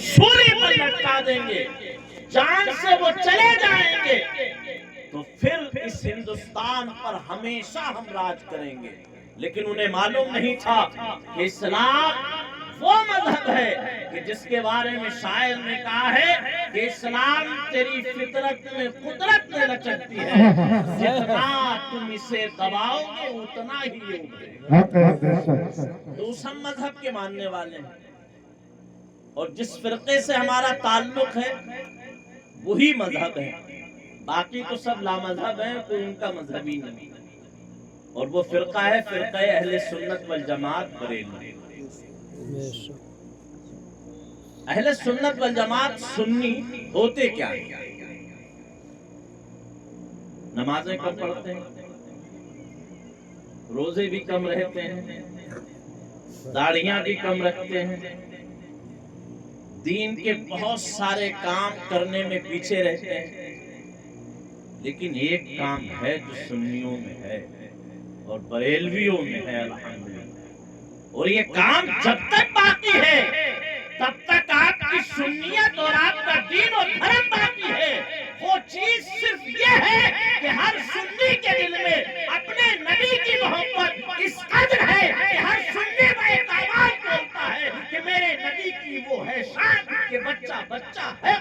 سولی پر لٹکا دیں گے، جان سے وہ چلے جائیں گے، تو پھر اس ہندوستان پر ہمیشہ ہم راج کریں گے۔ لیکن انہیں معلوم نہیں تھا کہ اسلام وہ مذہب ہے کہ جس کے بارے میں شاعر نے کہا ہے کہ اسلام تیری فطرت میں قدرت میں لچکتی ہے، جتنا تم اسے دباؤ گے اتنا ہی یہ ابھرے۔ تو اس ہم مذہب کے ماننے والے ہیں، اور جس فرقے سے ہمارا تعلق ہے وہی مذہب ہے، باقی تو سب لامذہب ہیں، کوئی ان کا مذہبی نہیں، اور وہ فرقہ ہے فرقہ اہل سنت والجماعت بریلوی۔ اہل سنت والجماعت سنی ہوتے کیا ہیں؟ نمازیں کم پڑھتے ہیں، روزے بھی کم رہتے ہیں، داڑھیاں بھی کم رکھتے ہیں، دین کے بہت سارے کام کرنے میں پیچھے رہتے ہیں، لیکن ایک کام ہے جو سنیوں میں ہے اور بریلویوں میں ہے الحمدللہ، اور یہ کام جب تک باقی ہے تب تک آپ کی سنیت اور آپ کا دین اور دھرم باقی ہے۔ وہ چیز صرف یہ ہے کہ ہر سنی کے دل میں اپنے نبی کی محبت اس قدر ہے کہ ہر سنی میں ایک آواز بولتا ہے کہ میرے نبی کی وہ ہے شان کہ بچہ بچہ ہے۔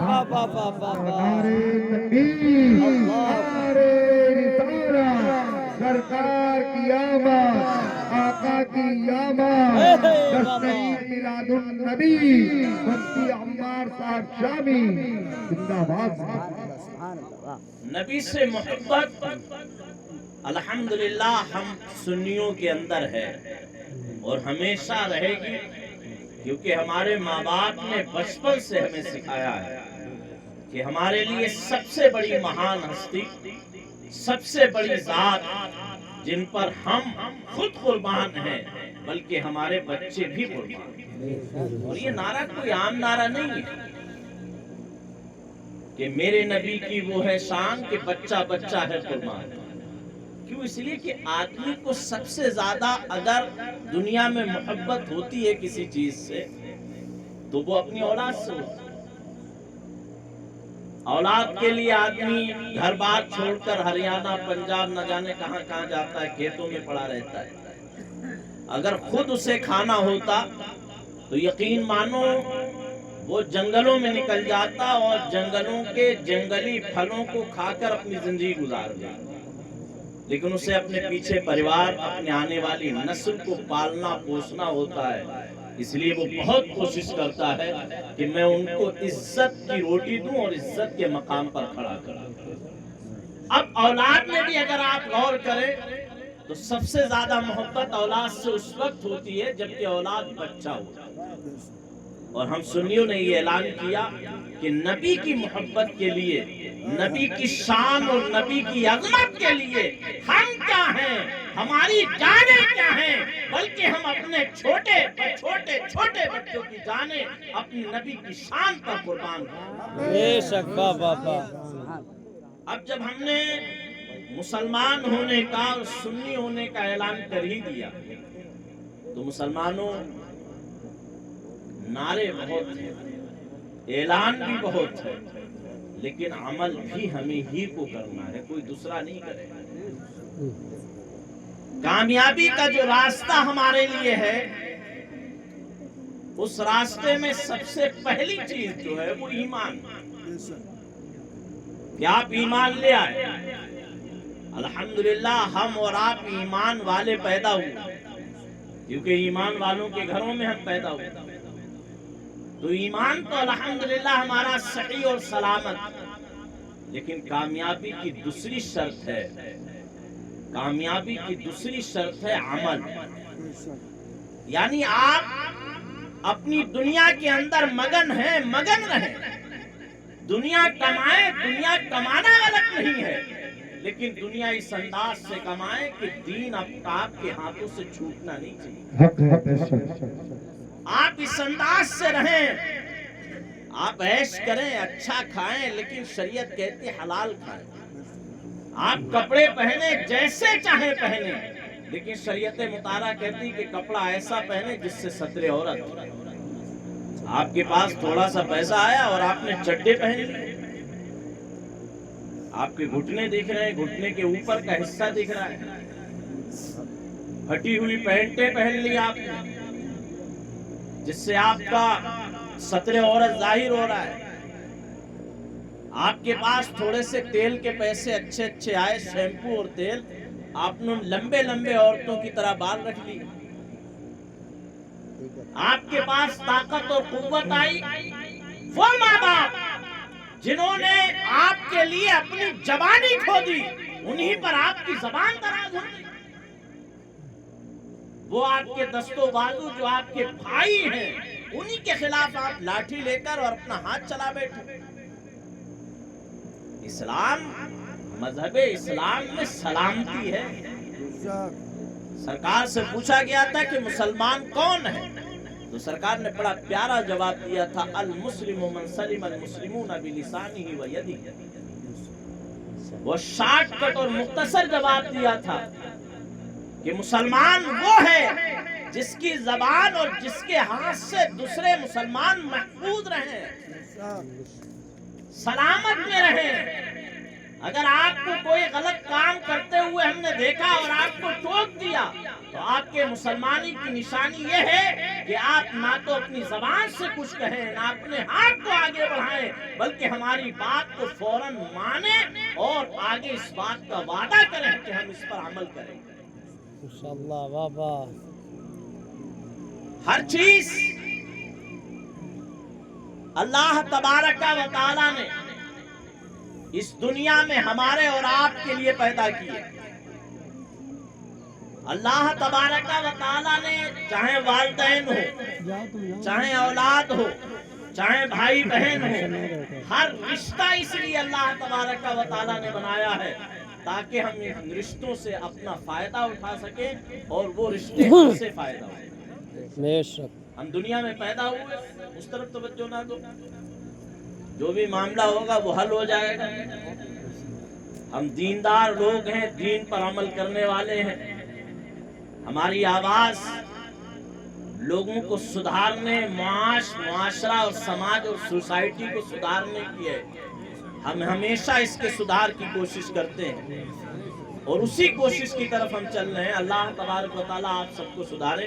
بابا بابا سرکار کی آمد، آقا کی آمد، دستگیر میلاد النبی مفتی عمار صاحب شامی زندہ باد۔ نبی سے محبت الحمدللہ ہم سنیوں کے اندر ہے اور ہمیشہ رہے گی، کیونکہ ہمارے ماں باپ نے بچپن سے ہمیں سکھایا ہے کہ ہمارے لیے سب سے بڑی مہان ہستی، سب سے بڑی ذات جن پر ہم خود قربان ہیں بلکہ ہمارے بچے بھی قربان ہیں۔ اور یہ نعرہ کوئی عام نعرہ نہیں ہے کہ میرے نبی کی وہ ہے شان کہ بچہ بچہ ہے قربان۔ کیوں؟ اس لیے کہ آدمی کو سب سے زیادہ اگر دنیا میں محبت ہوتی ہے کسی چیز سے تو وہ اپنی اولاد سے ہوتی ہے۔ اولاد کے لیے آدمی گھر بار چھوڑ کر ہریانہ پنجاب نہ جانے کہاں کہاں جاتا ہے، کھیتوں میں پڑا رہتا ہے۔ اگر خود اسے کھانا ہوتا تو یقین مانو وہ جنگلوں میں نکل جاتا اور جنگلوں کے جنگلی پھلوں کو کھا کر اپنی زندگی گزار دیتا، لیکن اسے اپنے پیچھے پریوار، اپنے آنے والی نسل کو پالنا پوسنا ہوتا ہے، اس لیے وہ بہت کوشش کرتا ہے کہ میں ان کو عزت کی روٹی دوں اور عزت کے مقام پر کھڑا کروں۔ اب اولاد میں بھی اگر آپ غور کریں تو سب سے زیادہ محبت اولاد سے اس وقت ہوتی ہے جبکہ اولاد بچہ ہوتا ہے، اور ہم سنیوں نے یہ اعلان کیا کہ نبی کی محبت کے لیے، نبی کی شان اور نبی کی عظمت کے لیے ہم کیا ہیں، ہماری جانیں کیا ہیں، بلکہ ہم اپنے چھوٹے چھوٹے بچوں کی جانیں اپنی نبی کی شان پر قربان کریں۔ بے شک بابا۔ اب جب ہم نے مسلمان ہونے کا اور سنی ہونے کا اعلان کر ہی دیا تو مسلمانوں نعرے بہت ہیں، اعلان بھی بہت ہے، لیکن عمل بھی ہمیں ہی کو کرنا ہے، کوئی دوسرا نہیں کرے گا۔ کامیابی کا جو راستہ ہمارے لیے ہے اس راستے میں سب سے پہلی چیز جو ہے وہ ایمان، کہ آپ ایمان لے آئے۔ الحمدللہ ہم اور آپ ایمان والے پیدا ہوئے، کیونکہ ایمان والوں کے گھروں میں ہم پیدا ہوئے، تو ایمان تو الحمدللہ ہمارا صحیح اور سلامت، لیکن کامیابی کی دوسری شرط ہے، کامیابی کی دوسری شرط ہے عمل، یعنی آپ اپنی دنیا کے اندر مگن ہیں، مگن رہیں، دنیا کمائیں، دنیا کمانا غلط نہیں ہے، لیکن دنیا اس انداز سے کمائیں کہ دین آپ کے ہاتھوں سے چھوٹنا نہیں چاہیے۔ آپ اس انداز سے رہیں، آپ عیش کریں، اچھا کھائیں، لیکن شریعت کہتی ہے حلال کھائیں۔ آپ کپڑے پہنے جیسے چاہیں پہنے، لیکن شریعت مطالعہ کہتی کہ کپڑا ایسا پہنے جس سے ستر عورت ہو۔ آپ کے پاس تھوڑا سا پیسہ آیا اور آپ نے چڈے پہن لیے، آپ کے گھٹنے دکھ رہے ہیں، گھٹنے کے اوپر کا حصہ دکھ رہا ہے، پھٹی ہوئی پینٹیں پہن لی آپ نے جس سے آپ کا ستر عورت ظاہر ہو رہا ہے، آپ کے پاس تھوڑے سے تیل کے پیسے اچھے اچھے آئے، شیمپو اور تیل، آپ نے لمبے لمبے عورتوں کی طرح بال رکھ لیے، آپ کے پاس طاقت اور قوت آئی، وہ ماں باپ جنہوں نے آپ کے لیے اپنی زبان ہی کھو دی، انہی پر آپ کی زبان دراز ہو گئی، وہ آپ کے دست و بازو جو آپ کے بھائی ہیں انہی کے خلاف آپ لاٹھی لے کر اور اپنا ہاتھ چلا بیٹھے۔ اسلام، مذہب اسلام میں سلامتی ہے۔ سرکار سے پوچھا گیا تھا کہ مسلمان کون ہے، تو سرکار نے بڑا پیارا جواب دیا تھا، المسلم من سلم المسلمون بلسانہ و یدہ۔ وہ شارٹ کٹ اور مختصر جواب دیا تھا کہ مسلمان وہ ہے جس کی زبان اور جس کے ہاتھ سے دوسرے مسلمان محفوظ رہیں، سلامت میں رہیں۔ اگر آپ کو کوئی غلط کام کرتے ہوئے ہم نے دیکھا اور آپ کو ٹوک دیا تو آپ کے مسلمانی کی نشانی یہ ہے کہ آپ نہ تو اپنی زبان سے کچھ کہیں، نہ اپنے ہاتھ کو آگے بڑھائیں، بلکہ ہماری بات کو فوراً مانیں اور آگے اس بات کا وعدہ کریں کہ ہم اس پر عمل کریں گے۔ انشاءاللہ بابا۔ ہر چیز اللہ تبارک و تعالی نے اس دنیا میں ہمارے اور آپ کے لیے پیدا کی ہے۔ اللہ تبارک و تعالی نے چاہے والدین ہو، چاہے اولاد ہو، چاہے بھائی بہن ہو، ہر رشتہ اس لیے اللہ تبارک و تعالی نے بنایا ہے تاکہ ہم ان رشتوں سے اپنا فائدہ اٹھا سکیں اور وہ رشتے ہم سے فائدہ اٹھائیں۔ بے شک۔ ہم دنیا میں پیدا ہوئے، اس طرف توجہ نہ دو، جو بھی معاملہ ہوگا وہ حل ہو جائے گا۔ ہم دیندار لوگ ہیں، دین پر عمل کرنے والے ہیں، ہماری آواز لوگوں کو سدھارنے، معاشرہ اور سماج اور سوسائٹی کو سدھارنے کی ہے۔ ہم ہمیشہ اس کے سدھار کی کوشش کرتے ہیں اور اسی کوشش کی طرف ہم چل رہے ہیں۔ اللہ تبارک و تعالیٰ آپ سب کو سدھارے۔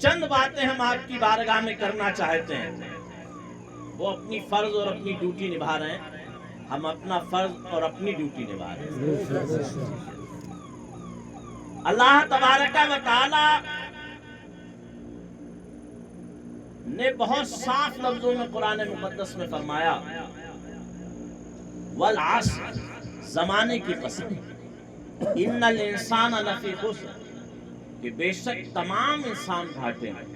چند باتیں ہم آپ کی بارگاہ میں کرنا چاہتے ہیں، وہ اپنی فرض اور اپنی ڈیوٹی نبھا رہے ہیں، ہم اپنا فرض اور اپنی ڈیوٹی نبھا رہے ہیں۔ اللہ تبارک و تعالی نے بہت صاف لفظوں میں قرآن مقدس میں فرمایا، والعصر، زمانے کی قسم، ان الانسان لفی خسر، کہ بے شک تمام انسان گھاٹے میں،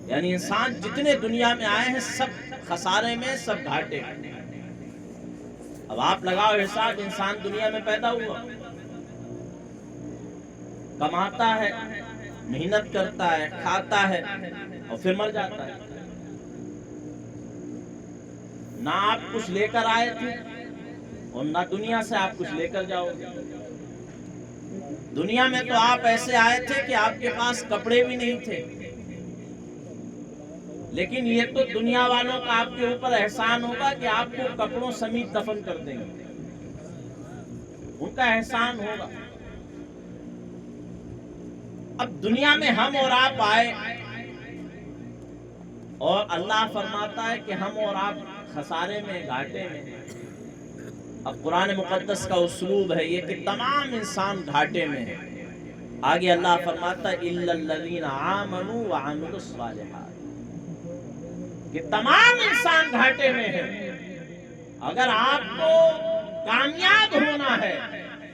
یعنی انسان جتنے دنیا میں آئے ہیں سب خسارے میں، سب گھاٹے میں۔ اب آپ لگاؤ حساب، انسان دنیا میں پیدا ہوا، کماتا ہے، محنت کرتا ہے، کھاتا ہے اور پھر مر جاتا ہے۔ نہ آپ کچھ لے کر آئے تھے اور نہ دنیا سے آپ کچھ لے کر جاؤ گے۔ دنیا میں تو آپ ایسے آئے تھے کہ آپ کے پاس کپڑے بھی نہیں تھے، لیکن یہ تو دنیا والوں کا آپ کے اوپر احسان ہوگا کہ آپ کو کپڑوں سمیت دفن کر دیں گے، ان کا احسان ہوگا۔ اب دنیا میں ہم اور آپ آئے اور اللہ فرماتا ہے کہ ہم اور آپ خسارے میں، گھاٹے میں ہیں۔ اب قرآن مقدس کا اسلوب ہے یہ کہ تمام انسان گھاٹے میں ہیں۔ آگے اللہ فرماتا ہے اِلَّا الَّذِينَ آمَنُوا وَعَمِلُوا الصَّالِحَاتِ، کہ تمام انسان گھاٹے میں ہیں۔ اگر آپ کو کامیاب ہونا ہے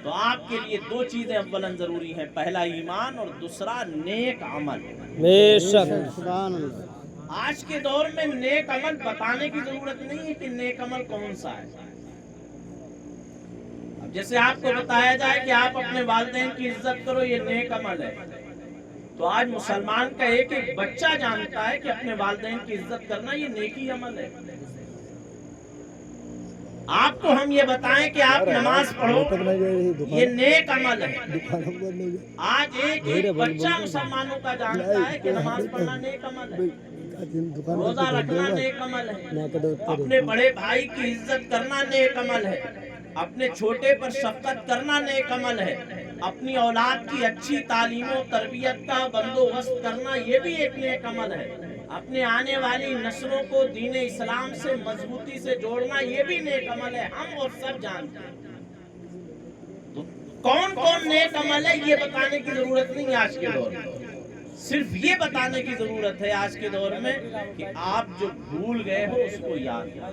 تو آپ کے لیے دو چیزیں اولاً ضروری ہیں، پہلا ایمان اور دوسرا نیک عمل۔ بے شک۔ سبحان اللہ۔ آج کے دور میں نیک عمل بتانے کی ضرورت نہیں ہے کہ نیک عمل کون سا ہے۔ اب جیسے آپ کو بتایا جائے کہ آپ اپنے والدین کی عزت کرو، یہ نیک عمل ہے، تو آج مسلمان کا ایک ایک بچہ جانتا ہے کہ اپنے والدین کی عزت کرنا یہ نیکی عمل ہے۔ آپ کو ہم یہ بتائیں کہ آپ نماز پڑھو، یہ نیک عمل ہے۔ آج ایک بچہ مسلمانوں کا جانتا ہے کہ نماز پڑھنا نیک عمل ہے، روزہ رکھنا نیک عمل ہے، اپنے بڑے بھائی کی عزت کرنا نیک عمل ہے، اپنے چھوٹے پر شفقت کرنا نیک عمل ہے، اپنی اولاد کی اچھی تعلیم و تربیت کا بندوبست کرنا یہ بھی ایک نیک عمل ہے، اپنے آنے والی نسلوں کو دین اسلام سے مضبوطی سے جوڑنا یہ بھی نیک عمل ہے، ہم اور سب جانتے ہیں۔ تو کون کون نیک عمل ہے یہ بتانے کی ضرورت نہیں ہے آج کے دور میں، صرف یہ بتانے کی ضرورت ہے آج کے دور میں کہ آپ جو بھول گئے ہو اس کو یاد کرو،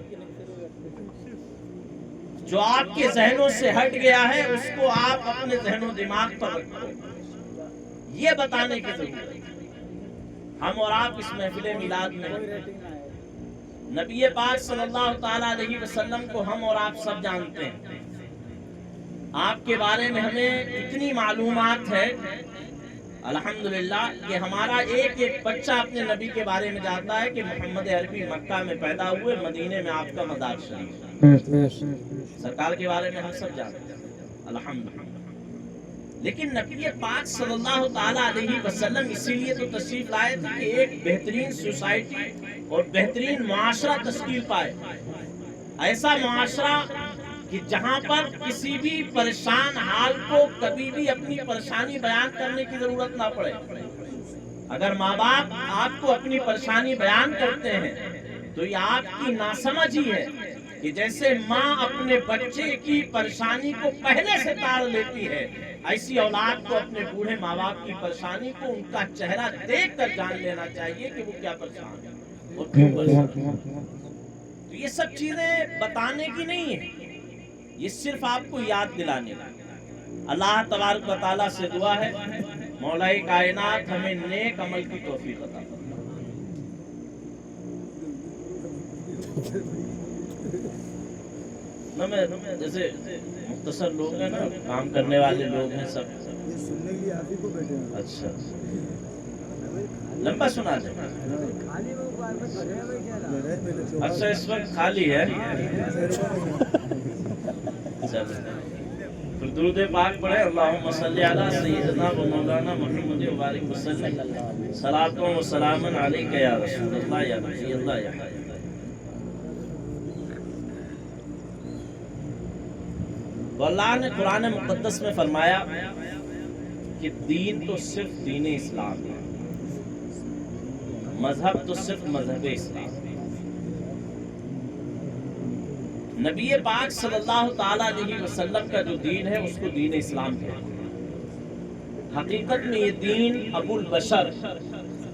جو آپ کے ذہنوں سے ہٹ گیا ہے اس کو آپ اپنے ذہن و دماغ پر رکھو، یہ بتانے کی ضرورت ہے۔ ہم اور آپ اس محفل میلاد میں نبی پاک صلی اللہ تعالی علیہ وسلم کو ہم اور آپ سب جانتے ہیں، آپ کے بارے میں ہمیں اتنی معلومات ہے الحمدللہ کہ ہمارا ایک ایک بچہ اپنے نبی کے بارے میں جانتا ہے کہ محمد عربی مکہ میں پیدا ہوئے، مدینے میں آپ کا مزار شریف، سرکار کے بارے میں ہم سب جانتے ہیں الحمدللہ۔ لیکن نبی پاک صلی اللہ تعالی علیہ وسلم اسی لیے تو تشریف لائے تھے کہ ایک بہترین سوسائٹی اور بہترین معاشرہ تشکیل پائے، ایسا معاشرہ کہ جہاں پر کسی بھی پریشان حال کو کبھی بھی اپنی پریشانی بیان کرنے کی ضرورت نہ پڑے۔ اگر ماں باپ آپ کو اپنی پریشانی بیان کرتے ہیں تو یہ آپ کی ناسمجھ ہی ہے کہ جیسے ماں اپنے بچے کی پریشانی کو پہلے سے تاڑ لیتی ہے، ایسی اولاد کو اپنے بوڑھے ماں باپ کی پریشانی کو ان کا چہرہ دیکھ کر جان لینا چاہیے کہ وہ کیا پریشان ہے اور کیوں پریشان ہے۔ تو یہ سب چیزیں بتانے کی نہیں ہے، یہ صرف آپ کو یاد دلانے کا۔ اللہ تبارک و تعالیٰ سے دعا ہے مولا کائنات ہمیں نیک عمل کی توفیق عطا فرمائے۔ جیسے مختصر لوگ ہیں نا، کام کرنے والے لوگ ہیں سب، سننے کے لیے آپ ہی کو بیٹھے ہیں۔ اچھا لمبا سنا دیں۔ اچھا اس وقت خالی ہے، چلو پھر درود پاک پڑھے، اللہم صلی علی سیدنا و مولانا محمد وبارک وسلم، صلاۃ و سلام علیک یا رسول اللہ یا نبی اللہ یا حبیب۔ تو اللہ نے قرآن مقدس میں فرمایا کہ دین تو صرف دین اسلام ہے، مذہب تو صرف مذہب اسلام ہے۔ نبی پاک صلی اللہ تعالی علیہ وسلم کا جو دین ہے اس کو دین اسلام ہے۔ حقیقت میں یہ دین ابو البشر،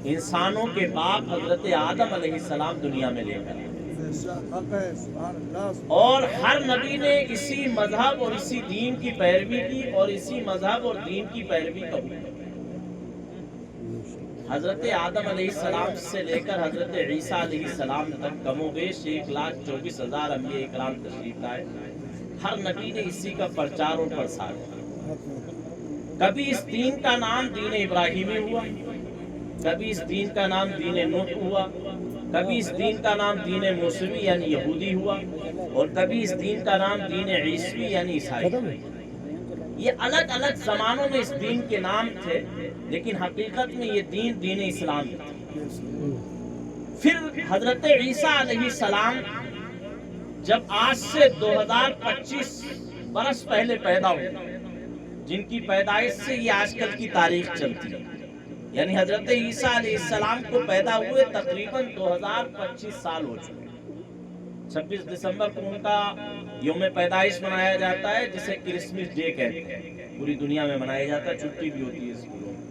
انسانوں کے باپ حضرت آدم علیہ السلام دنیا میں لے کر آئے، اور ہر نبی نے اسی مذہب اور اسی دین کی پیروی کی اور اسی مذہب اور دین کی پیروی قبول کی۔ حضرت آدم علیہ السلام سے لے کر حضرت عیسیٰ علیہ السلام تک کم و بیش 1,24,000 انبیاء اکرام تشریف لائے، ہر نبی نے اسی کا پرچار اور پرسار کیا۔ کبھی اس دین کا نام دین ابراہیمی ہوا، کبھی اس دین کا نام دین نوح ہوا، کبھی اس دین کا نام دین موسوی یعنی یہودی ہوا، اور کبھی اس دین کا نام دین عیسوی یعنی عیسائی۔ یہ الگ الگ زمانوں میں اس دین کے نام تھے، لیکن حقیقت میں یہ دین دین اسلام ہے۔ پھر حضرت عیسیٰ علیہ السلام جب آج سے 2025 برس پہلے پیدا ہوئے، جن کی پیدائش سے یہ آج کل کی تاریخ چلتی ہے، یعنی حضرت عیسیٰ علیہ السلام کو پیدا ہوئے تقریباً 2025 سال ہو چکے۔ 26 دسمبر کو ان کا یوم پیدائش منایا جاتا ہے، جسے کرسمس ڈے کہتے ہیں، پوری دنیا میں منایا جاتا ہے، چھٹی بھی ہوتی ہے اسکولوں میں۔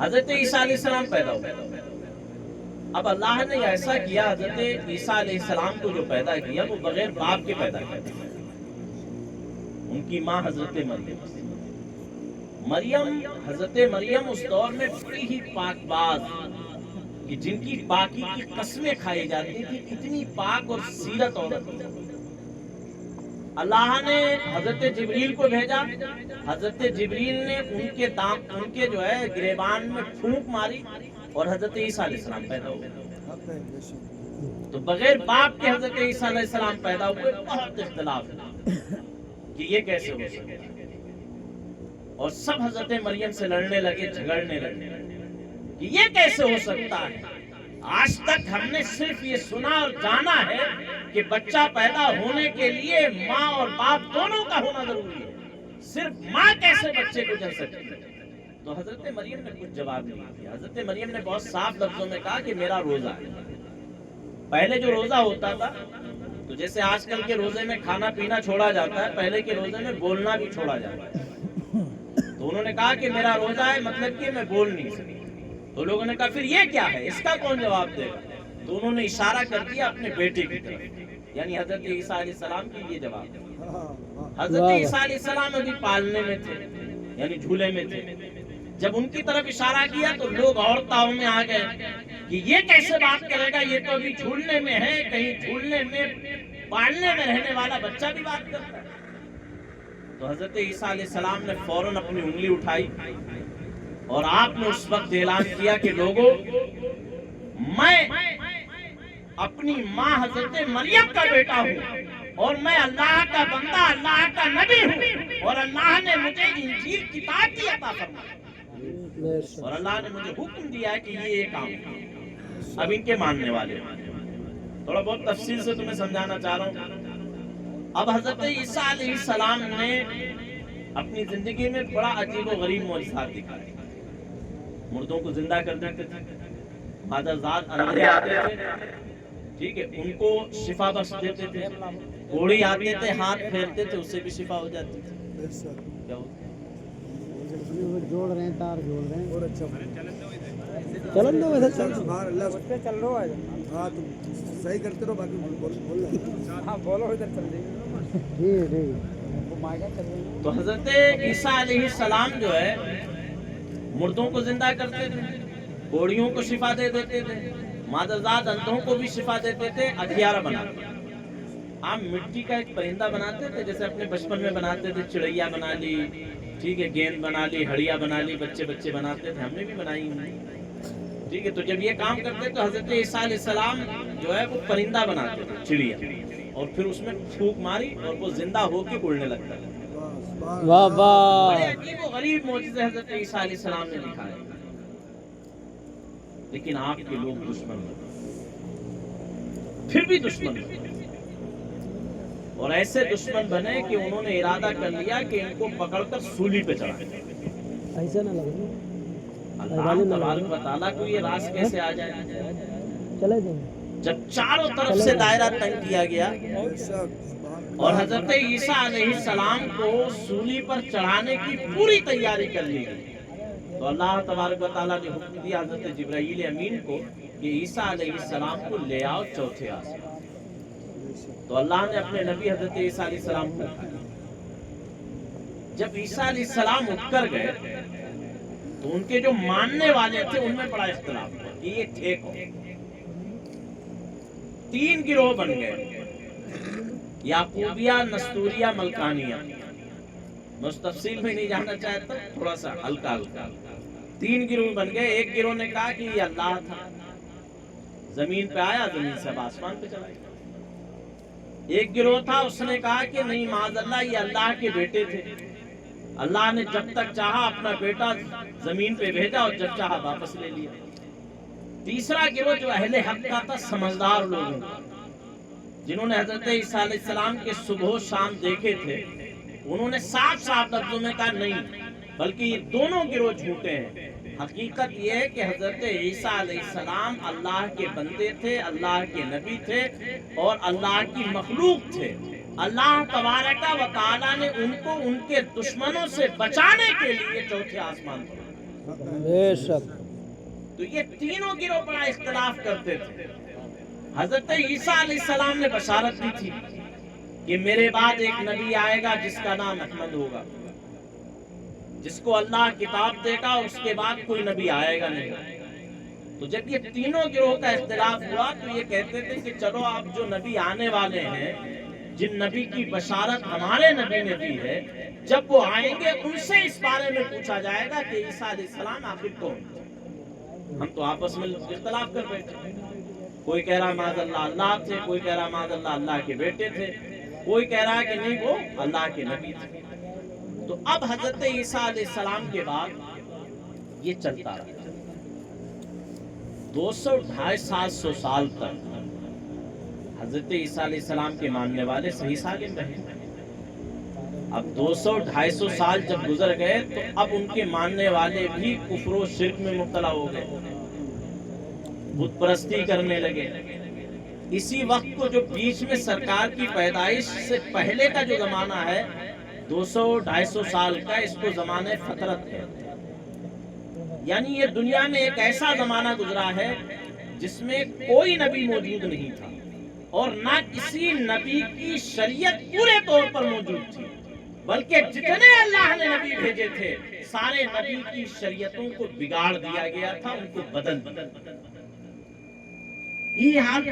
حضرت عیسیٰ علیہ السلام پیدا ہوئے، اب اللہ نے ایسا کیا، حضرت عیسیٰ علیہ السلام کو جو پیدا کیا وہ بغیر باپ کے پیدا کیا۔ ان کی ماں حضرت مریم، حضرت مریم اس دور میں بڑی ہی پاک باز، کہ جن کی پاکی کی قسمیں کھائی جاتی تھی، اتنی پاک اور سیرت عورت۔ اللہ نے حضرت جبریل کو بھیجا، حضرت جبریل نے ان کے جو ہے گریبان میں پھونک ماری اور حضرت عیسیٰ علیہ السلام پیدا ہو گئے۔ تو بغیر باپ کے حضرت عیسیٰ علیہ السلام پیدا ہوئے، بہت اختلاف ہے کہ یہ کیسے ہو سکتا ہے، اور سب حضرت مریم سے لڑنے لگے، جھگڑنے لگے کہ یہ کیسے ہو سکتا ہے۔ آج تک ہم نے صرف یہ سنا اور جانا ہے کہ بچہ پیدا ہونے کے لیے ماں اور باپ دونوں کا ہونا ضروری ہے، صرف ماں کیسے بچے کو جن سکتی ہے۔ تو حضرت مریم نے کچھ جواب نہیں دیا۔ حضرت مریم نے بہت صاف لفظوں میں کہا کہ میرا روزہ ہے۔ پہلے جو روزہ ہوتا تھا، تو جیسے آج کل کے روزے میں کھانا پینا چھوڑا جاتا ہے، پہلے کے روزے میں بولنا بھی چھوڑا جاتا ہے۔ تو انہوں نے کہا کہ میرا روزہ ہے، مطلب کہ میں بول نہیں سکتا۔ تو لوگوں نے کہا پھر یہ کیا ہے، اس کا کون جواب دے گا؟ تو انہوں نے اشارہ کر دیا اپنے بیٹے کی طرف، یعنی حضرت عیسیٰ علیہ السلام کی یہ جواب۔ حضرت عیسیٰ علیہ السلام ابھی پالنے میں تھے، یعنی جھولے میں تھے۔ جب ان کی طرف اشارہ کیا تو لوگ اور تاؤں میں آ گئے کہ یہ کیسے بات کرے گا، یہ تو ابھی جھولنے میں ہے، کہیں جھولنے میں پالنے میں رہنے والا بچہ بھی بات کرتا ہے۔ تو حضرت عیسیٰ علیہ السلام نے فوراً اپنی انگلی اٹھائی اور آپ نے اس وقت اعلان کیا کہ لوگوں، میں اپنی ماں حضرت مریم کا بیٹا ہوں، اور میں اللہ کا بندہ، اللہ کا نبی ہوں، اور اللہ نے مجھے انجیل کتاب کی عطا فرمائی، اور اللہ نے مجھے حکم دیا ہے کہ یہ کام ہے۔ اب ان کے ماننے والے تھوڑا بہت تفصیل سے تمہیں سمجھانا چاہ رہا ہوں۔ اب حضرت عیسیٰ علیہ السلام نے اپنی زندگی میں بڑا عجیب و غریب معجزات دکھائے۔ مردوں کو زندہ کر دیتے تھے، مادرزاد اندھے آتے تھے، ٹھیک ہے، ان کو شفا بخش دیتے تھے، گھوڑی آتے تھے، ہاتھ پھیرتے تھے، اس سے بھی شفا ہو جاتی تھی۔ کیا ہوتا؟ جوڑ رہے ہیں، تار جوڑ رہے ہیں، اور اچھا چلن دو ویسے چل سبحان اللہ پہ چل رہا ہے۔ ہاں تم صحیح کرتے رہو، باقی بول رہا ہاں بولو، ادھر چل رہی ہے۔ ٹھیک۔ تو حضرت عیسیٰ علیہ السلام جو ہے مردوں کو زندہ کرتے تھے، گھوڑیوں کو شفا دے دیتے تھے، مادرزاد اندھوں کو بھی شفا دیتے تھے، اگیارہ بناتے۔ آپ مٹی کا ایک پرندہ بناتے تھے، جیسے اپنے بچپن میں بناتے تھے، چڑیا بنا لی، ٹھیک ہے، گیند بنا لی، ہڑیا بنا لی، بچے بناتے تھے، ہم نے بھی بنائی ہیں، ٹھیک ہے۔ تو جب یہ کام کرتے تو حضرت عیسیٰ علیہ السلام جو ہے وہ پرندہ بناتے تھے، چڑیا، اور پھر اس میں پھونک ماری اور وہ زندہ ہو کے اڑنے لگتا ہے۔ واہ واہ، بڑے عجیب و غریب معجزے حضرت عیسیٰ علیہ السلام نے دکھائے، لیکن آپ کے لوگ دشمن بنے، پھر بھی دشمن بنے، اور ایسے دشمن بنے کہ انہوں نے ارادہ کر لیا کہ ان کو پکڑ کر سولی پہ چڑھائیں۔ ایسا نہ لگے، اللہ تبارک و تعالیٰ کو یہ راز کیسے آ جائے؟ چلے جائیں۔ جب چاروں طرف سے دائرہ تنگ کیا گیا اور حضرت عیسیٰ علیہ السلام کو سولی پر چڑھانے کی پوری تیاری کر لی گئی، تو اللہ تبارک و تعالیٰ نے حکم دیا حضرت جبرائیل امین کو کہ عیسیٰ علیہ السلام کو لے آؤ چوتھے آسمان۔ تو اللہ نے اپنے نبی حضرت عیسیٰ علیہ السلام کو اٹھایا۔ جب عیسیٰ علیہ السلام اٹھ کر گئے تو ان کے جو ماننے والے تھے ان میں بڑا اختلاف ہوا کہ یہ تھے کون۔ تین گروہ بن گئے، یعقوبیہ، نستوریہ، ملکانیہ۔ میں اس تفصیل میں نہیں جاننا چاہتا، تھوڑا سا ہلکا ہلکا۔ تین گروہ بن گئے۔ ایک گروہ نے کہا کہ یہ اللہ تھا، زمین پہ آیا، زمین سے اب آسمان پہ چلا گیا۔ ایک گروہ تھا، اس نے کہا کہ نہیں معاذ اللہ، یہ اللہ کے بیٹے تھے، اللہ نے جب تک چاہا اپنا بیٹا زمین پہ بھیجا اور جب چاہا واپس لے لیا۔ تیسرا گروہ جو اہل حق کا تھا، سمجھدار لوگوں کا، جنہوں نے حضرت عیسیٰ علیہ السلام کے صبح و شام دیکھے تھے، انہوں نے صاف صاف لفظوں میں کہا نہیں، بلکہ یہ دونوں گروہ جھوٹے ہیں۔ حقیقت یہ ہے کہ حضرت عیسیٰ علیہ السلام اللہ کے بندے تھے، اللہ کے نبی تھے اور اللہ کی مخلوق تھے۔ اللہ تبارک و تعالیٰ نے ان کو ان کے دشمنوں سے بچانے کے لیے چوتھے آسمان پر۔ بے شک۔ تو یہ تینوں گروہ بڑا اختلاف کرتے تھے۔ حضرت عیسیٰ علیہ السلام نے بشارت دی تھی کہ میرے بعد ایک نبی آئے گا جس کا نام احمد ہوگا، جس کو اللہ کتاب دے گا، اس کے بعد کوئی نبی آئے گا نہیں۔ تو جب یہ تینوں گروہ کا اختلاف ہوا تو یہ کہتے تھے کہ چلو اب جو نبی آنے والے ہیں، جن نبی کی بشارت ہمارے نبی نے دی ہے، جب وہ آئیں گے ان سے اس بارے میں پوچھا جائے گا کہ عیسیٰ علیہ السلام آخر کون؟ ہم تو آپس میں اختلاف کر بیٹھے۔ کوئی کہہ رہا معاذ اللہ اللہ تھے، کوئی کہہ رہا معاذ اللہ اللہ کے بیٹے تھے، کوئی کہہ رہا کہ نہیں وہ اللہ کے نبی تھے۔ تو اب حضرت عیسیٰ علیہ السلام کے بعد یہ چلتا رہا 200 250 سال تک حضرت عیسیٰ علیہ السلام کے ماننے والے صحیح سالم رہے۔ اب 200 250 سال جب گزر گئے تو اب ان کے ماننے والے بھی کفر و شرک میں مبتلا ہو گئے، بت پرستی کرنے لگے۔ اسی وقت کو جو بیچ میں سرکار کی پیدائش سے پہلے کا جو زمانہ ہے 200 250 سال کا، اس کو زمانہ فترت ہے، یعنی یہ دنیا میں ایک ایسا زمانہ گزرا ہے جس میں کوئی نبی موجود نہیں تھا اور نہ کسی نبی کی شریعت پورے طور پر موجود تھی، بلکہ جتنے اللہ نے نبی بھیجے تھے سارے نبی کی شریعتوں کو بگاڑ دیا گیا تھا، ان کو بدل دیا۔ یہ حال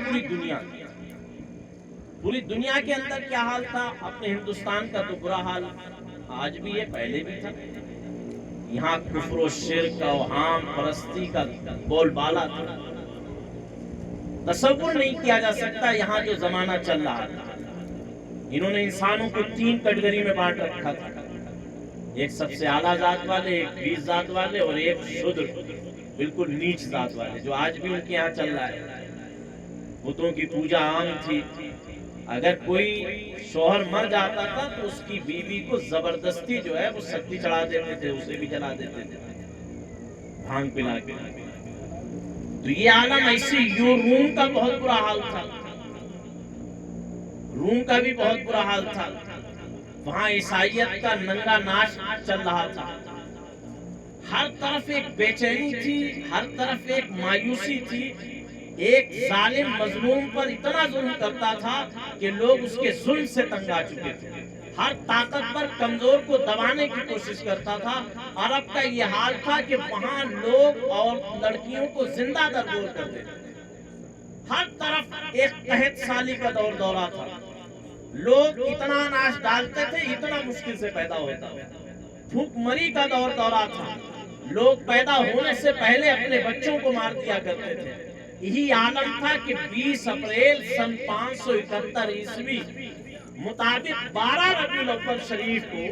پوری دنیا کے اندر کیا حال تھا؟ اپنے ہندوستان کا تو برا حال آج بھی ہے، پہلے بھی تھا۔ یہاں کفر و شرک کا اوہام پرستی کا بول بالا تھا، تصور نہیں کیا جا سکتا یہاں جو زمانہ چل رہا تھا۔ انہوں نے انسانوں کو 3 کیٹیگری میں بانٹ رکھا تھا، ایک سب سے اعلیٰ ذات والے، ایک بیس ذات والے اور ایک شودر بالکل نیچ ذات والے، جو آج بھی ان کے یہاں چل رہا ہے۔ بتوں کی پوجا عام تھی، اگر کوئی شوہر مر جاتا تھا تو اس کی بیوی کو زبردستی جو ہے وہ سکتی چڑھا دیتے تھے، اسے بھی جلا دیتے تھے بھانگ پلا کے۔ تو یہ عالم ایسی روم کا بہت برا حال تھا، روم کا بھی بہت برا حال تھا، وہاں عیسائیت کا ننگا ناچ چل رہا تھا، ہر طرف ایک بے چینی تھی، ہر طرف ایک مایوسی تھی۔ ایک ظالم مظلوم پر اتنا ظلم کرتا تھا کہ لوگ اس کے ظلم سے تنگ آ چکے تھے، ہر طاقتور کمزور کو دبانے کی کوشش کرتا تھا۔ عرب کا یہ حال تھا کہ وہاں لوگ اور لڑکیوں کو زندہ درگور کرتے تھے، ہر طرف ایک قحط سالی کا دورہ تھا، لوگ اتنا اناج ڈالتے تھے اتنا مشکل سے پیدا ہوتا، بھوک مری کا دورہ تھا، لوگ پیدا ہونے سے پہلے اپنے بچوں کو مار دیا کرتے تھے۔ یہی عالم تھا کہ 20 اپریل سن 571 عیسوی مطابق 12 ربیع الاول شریف کو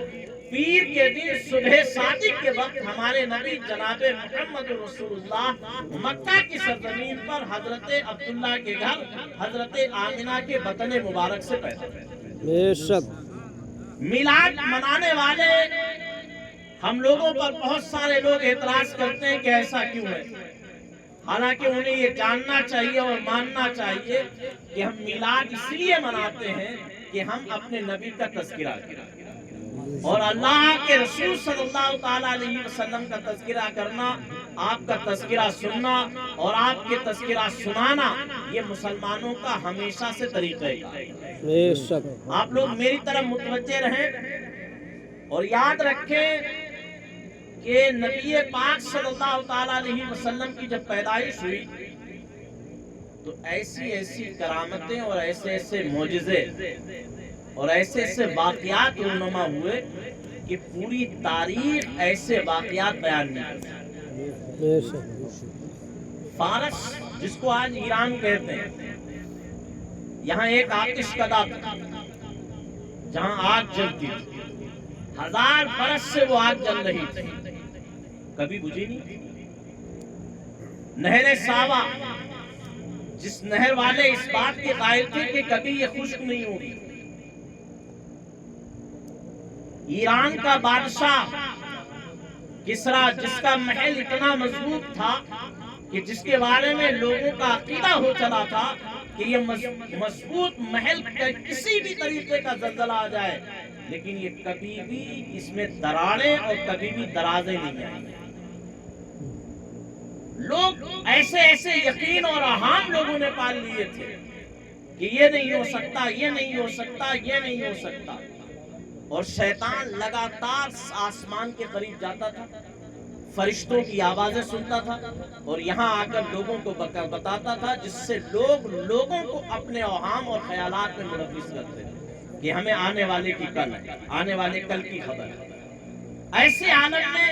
پیر کے دن صبح صادق کے وقت ہمارے نبی جناب محمد رسول اللہ مکہ کی سرزمین پر حضرت عبداللہ کے گھر حضرت آمنہ کے بطن مبارک سے پیدا ہوئے۔ بے شک میلاد منانے والے ہم لوگوں پر بہت سارے لوگ اعتراض کرتے ہیں کہ ایسا کیوں ہے، حالانکہ انہیں یہ جاننا چاہیے اور ماننا چاہیے کہ ہم میلاد اس لیے مناتے ہیں کہ ہم اپنے نبی کا تذکرہ کریں، اور اللہ کے رسول صلی اللہ تعالیٰ علیہ وسلم کا تذکرہ کرنا، آپ کا تذکرہ سننا اور آپ کے تذکرہ سنانا یہ مسلمانوں کا ہمیشہ سے طریقہ ہے۔ بے شک آپ لوگ میری طرف متوجہ رہیں اور یاد رکھیں کہ نبی پاک صلی اللہ تعالیٰ علیہ وسلم کی جب پیدائش ہوئی تو ایسی ایسی کرامتیں اور ایسے ایسے معجزے اور ایسے ایسے واقعات رونما ہوئے کہ پوری تاریخ ایسے واقعات بیان نہیں کرتی۔ بے شک فارس جس کو آج ایران کہتے ہیں، یہاں ایک آتش کدہ تھا جہاں آگ جلتی تھی، 1000 برس سے وہ آگ جل رہی تھی، کبھی بجھی نہیں۔ نہر ساوا جس نہر والے اس بات کے قائل تھے کہ کبھی یہ خشک نہیں ہوگی، ایران کا بادشاہ کسرا جس کا محل اتنا مضبوط تھا کہ جس کے بارے میں لوگوں کا عقیدہ ہو چلا تھا کہ یہ مضبوط محل کسی بھی طریقے کا زلزلہ آ جائے لیکن یہ کبھی بھی اس میں دراڑیں اور کبھی بھی درازیں نہیں آئیں۔ لوگ ایسے ایسے یقین اور اہم لوگوں نے پال لیے تھے کہ یہ نہیں ہو سکتا، یہ نہیں ہو سکتا، یہ نہیں ہو سکتا، اور شیطان لگاتار آسمان کے قریب جاتا تھا، فرشتوں کی آوازیں سنتا تھا اور یہاں آ کر لوگوں کو بتاتا تھا، جس سے لوگوں کو اپنے اوہام اور خیالات میں ملوث کرتے تھے کہ ہمیں آنے والے کی کل ہے، آنے والے کل کی خبر ہے۔ ایسے عالم میں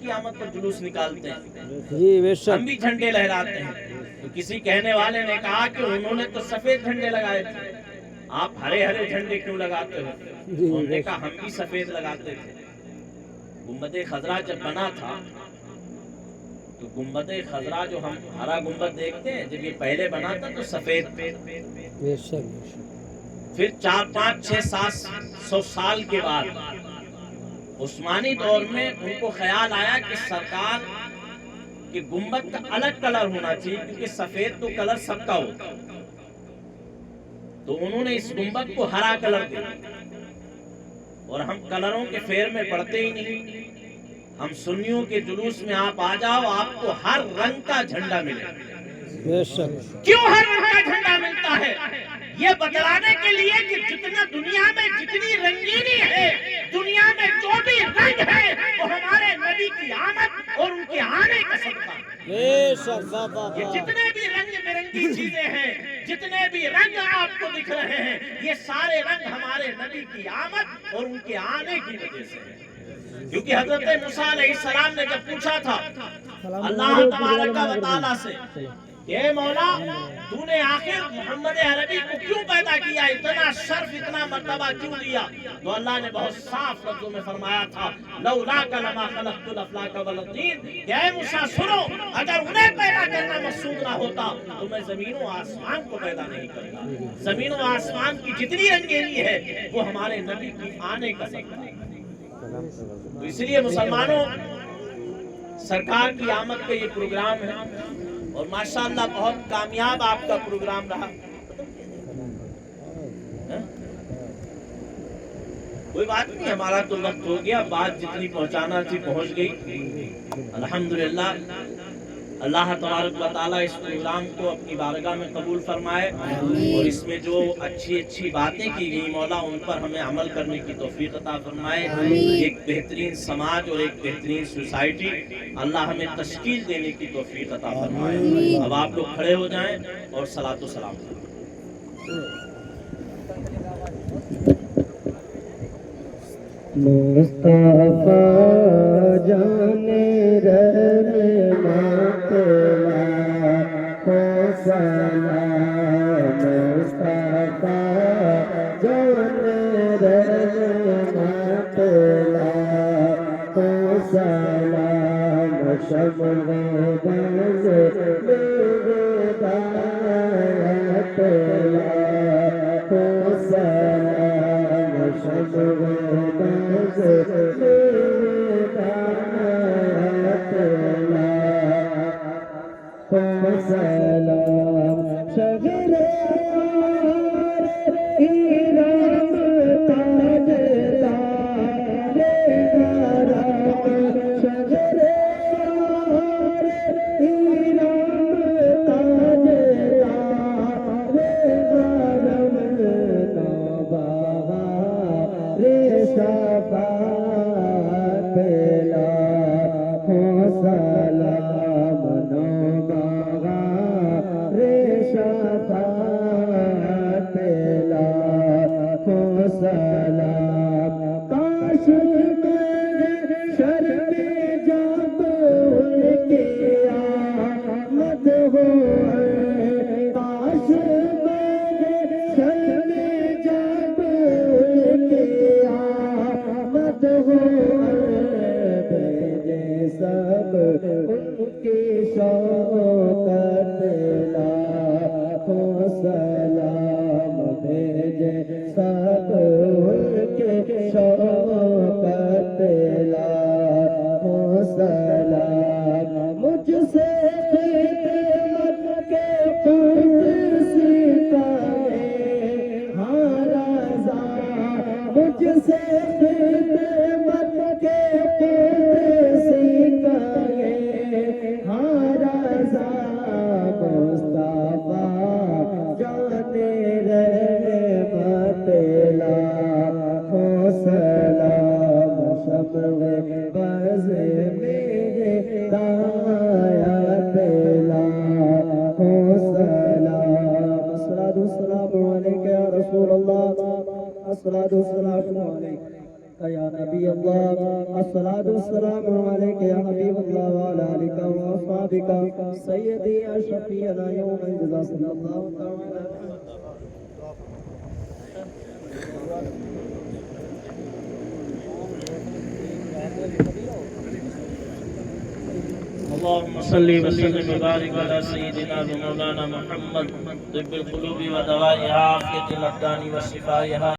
کی آمد پر جلوس نکالتے ہیں، جی بے ہم شک. بھی جھنڈے لہراتے ہیں. تو کسی کہنے والے نے کہا کہ انہوں نے تو سفید جھنڈے لگائے تھے، آپ ہرے ہرے جھنڈے کیوں لگاتے ہو؟ انہوں نے کہا ہم بھی سفید لگاتے تھے. گنبد خضرا جب بنا تھا تو گنبد خضرا جو ہم ہرا گنبد دیکھتے ہیں، جب یہ پہلے بنا تھا تو سفید. بے شک. پھر 4 5 6 700 سال کے بعد عثمانی دور میں ان کو خیال آیا کہ سرکار کہ گنبد کا الگ کلر ہونا چاہیے، کیونکہ سفید تو کلر سب کا ہوتا. تو انہوں نے اس گنبد کو ہرا کلر دیا. اور ہم کلروں کے فیر میں پڑتے ہی نہیں. ہم سنیوں کے جلوس میں آپ آ جاؤ، آپ کو ہر رنگ کا جھنڈا ملے. بے شک. کیوں ہر رنگ کا جھنڈا ملتا ہے؟ یہ بتلانے کے لیے کہ جتنا دنیا میں جتنی رنگینی ہے، دنیا میں جو بھی رنگ ہے، وہ ہمارے نبی کی آمد اور ان کے آنے کا صدقہ ہے. بے شک. بابا یہ جتنے بھی رنگ برنگی چیزیں ہیں، جتنے بھی رنگ آپ کو دکھ رہے ہیں، یہ سارے رنگ ہمارے نبی کی آمد اور ان کے آنے کی وجہ سے ہے. کیونکہ حضرت موسیٰ علیہ السلام نے جب پوچھا تھا اللہ تبارک و تعالیٰ سے کہ اے مولا، تو نے آخر محمد عربی کو کیوں پیدا کیا، اتنا شرف اتنا مرتبہ کیوں دیا؟ تو اللہ نے بہت صاف لفظوں میں فرمایا تھا لولاک لما خلقت الافلاک والطین، کہ اے موسیٰ سنو، اگر انہیں پیدا کرنا مقصود نہ ہوتا تو میں زمین و آسمان کو پیدا نہیں کرتا. زمین و آسمان کی جتنی رنگینی ہے وہ ہمارے نبی کی آنے کا صدقہ ہے. تو اس لیے مسلمانوں، سرکار کی آمد کا یہ پروگرام ہے اور ماشاءاللہ بہت کامیاب آپ کا پروگرام رہا. کوئی بات نہیں، ہمارا تو وقت ہو گیا، بات جتنی پہنچانا تھی پہنچ گئی. الحمدللہ اللہ تبارک و تعالیٰ اس پروگرام کو اپنی بارگاہ میں قبول فرمائے اور اس میں جو اچھی اچھی باتیں کی گئی مولا ان پر ہمیں عمل کرنے کی توفیق عطا فرمائے. ایک بہترین سماج اور ایک بہترین سوسائٹی اللہ ہمیں تشکیل دینے کی توفیق عطا فرمائے. اب آپ لوگ کھڑے ہو جائیں اور صلاۃ و سلام کریں. مصطفیٰ جانے رحمت لاکھوں سلام. مصطفیٰ جانے رحمت لاکھوں سلام. شمع بز ہدایت لاکھوں سلام. شمع سلام. شگر ایران تاجدار حرم. شگر ایران تاجدار حرم. نوبہار شفاعت لاکھوں سلام. نوبہار شفاعت لاکھوں سلام. کاش میرے شرم جب ان کی آمد ہو. کاش میرے شرم جب ان کی آمد ہو. بھیجے سب ان کی شوقت لاکھوں سلام. بھیجے سب ان کے شوقت لاکھوں سلام. مجھ سے خدمت کے قدس سکھائے ہاں رضا. مجھ سے خدمت کے قدس سکھائے ہاں رضا. مصطفیٰ جانے رحمت لاکھوں سلام. شمع بز میرے ہدایت لاکھوں سلام. الصلاۃ والسلام علیک یا رسول اللہ. الصلاۃ والسلام علیک. يا نبي الله الصلاة والسلام عليك يا حبيب الله وعلى آلك وأصحابك سيدي يا شفيعنا يوم الجزاء صلى الله تعالى اللهم صل وسلم وبارك على سيدنا ومولانا محمد طب القلوب ودوائها عافية الأبدان وشفائها